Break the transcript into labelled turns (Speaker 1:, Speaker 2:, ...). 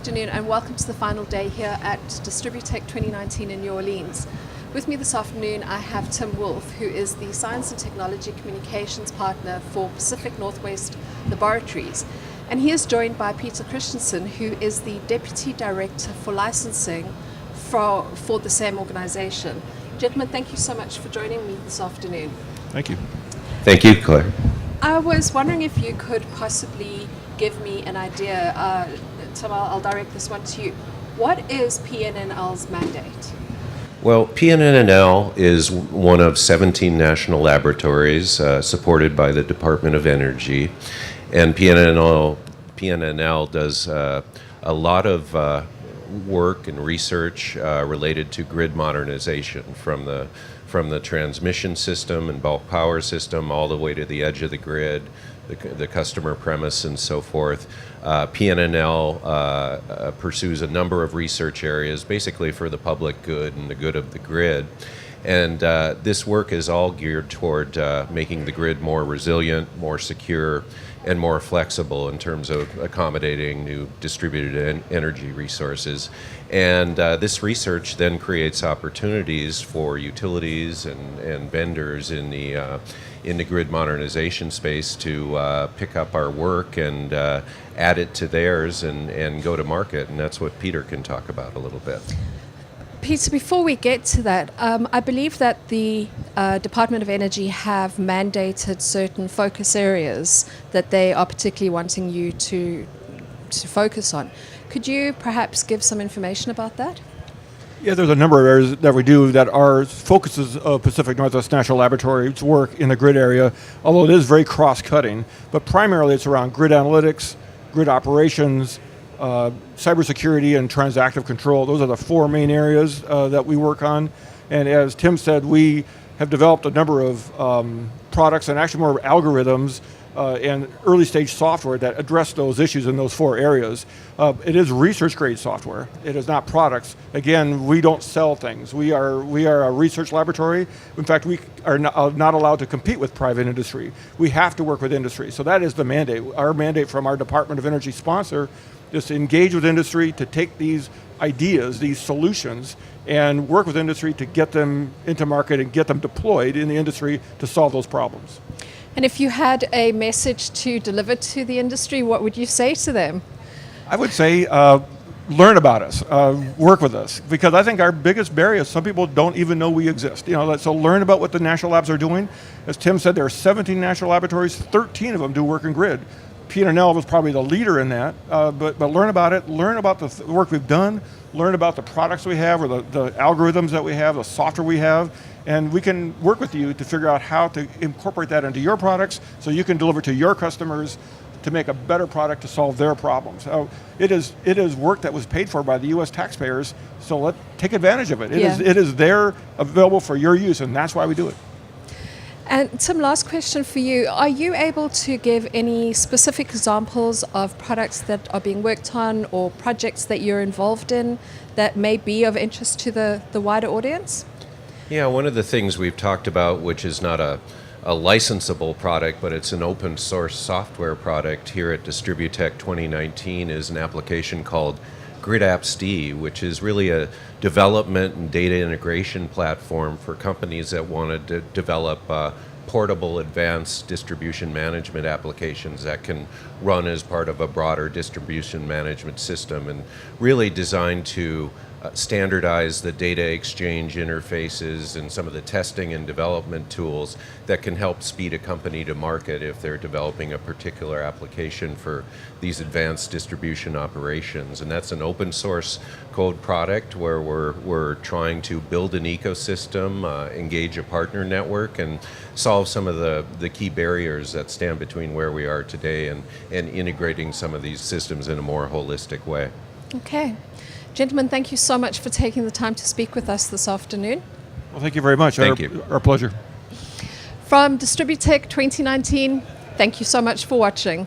Speaker 1: afternoon and welcome to the final day here at Distributech 2019 in New Orleans. With me this afternoon I have Tim Wolf, who is the Science and Technology Communications Partner for Pacific Northwest Laboratories. And he is joined by Peter Christiansen, who is the Deputy Director for Licensing for the same organization. Gentlemen, thank you so much for joining me this afternoon.
Speaker 2: Thank you.
Speaker 3: Thank you, Claire.
Speaker 1: I was wondering if you could possibly give me an idea, Tim, I'll direct this one to you. What is PNNL's mandate?
Speaker 3: Well, PNNL is one of 17 national laboratories supported by the Department of Energy, and PNNL does a lot of work and research related to grid modernization from the transmission system and bulk power system all the way to the edge of the grid, the customer premise and so forth. PNNL pursues a number of research areas basically for the public good and the good of the grid. And this work is all geared toward making the grid more resilient, more secure, and more flexible in terms of accommodating new distributed energy resources. And this research then creates opportunities for utilities and vendors in the grid modernization space to pick up our work and add it to theirs and go to market. And that's what Peter can talk about a little bit.
Speaker 1: Peter, before we get to that, I believe that the Department of Energy have mandated certain focus areas that they are particularly wanting you to focus on. Could you perhaps give some information about that?
Speaker 2: Yeah, there's a number of areas that we do that are focuses of Pacific Northwest National Laboratories work in the grid area, although it is very cross-cutting. But primarily it's around grid analytics, grid operations, cybersecurity, and transactive control. Those are the four main areas that we work on. And as Tim said, we have developed a number of products and actually more algorithms and early stage software that address those issues in those four areas. It is research grade software. It is not products. Again, we don't sell things. We are a research laboratory. In fact, we are not allowed to compete with private industry. We have to work with industry. So that is the mandate. Our mandate from our Department of Energy sponsor is to engage with industry, to take these ideas, these solutions, and work with industry to get them into market and get them deployed in the industry to solve those problems.
Speaker 1: And if you had a message to deliver to the industry, what would you say to them?
Speaker 2: I would say learn about us, work with us, because I think our biggest barrier is some people don't even know we exist. So learn about what the national labs are doing. As Tim said, there are 17 national laboratories, 13 of them do work in grid. PNNL was probably the leader in that, but learn about it, learn about the work we've done, learn about the products we have or the algorithms that we have, the software we have, and we can work with you to figure out how to incorporate that into your products so you can deliver to your customers to make a better product to solve their problems. So it is work that was paid for by the U.S. taxpayers, so let's take advantage of it. It is there available for your use, and that's why we do it.
Speaker 1: And Tim, last question for you. Are you able to give any specific examples of products that are being worked on or projects that you're involved in that may be of interest to the wider audience?
Speaker 3: Yeah, one of the things we've talked about, which is not a licensable product, but it's an open source software product here at Distributech 2019, is an application called GridAppsD, which is really a development and data integration platform for companies that want to develop portable advanced distribution management applications that can run as part of a broader distribution management system, and really designed to standardize the data exchange interfaces and some of the testing and development tools that can help speed a company to market if they're developing a particular application for these advanced distribution operations. And that's an open source code product where we're trying to build an ecosystem, engage a partner network, and solve some of the key barriers that stand between where we are today and integrating some of these systems in a more holistic way.
Speaker 1: Okay. Gentlemen, thank you so much for taking the time to speak with us this afternoon.
Speaker 2: Well, thank you very much.
Speaker 3: Thank you.
Speaker 2: Our pleasure.
Speaker 1: From Distributech 2019, thank you so much for watching.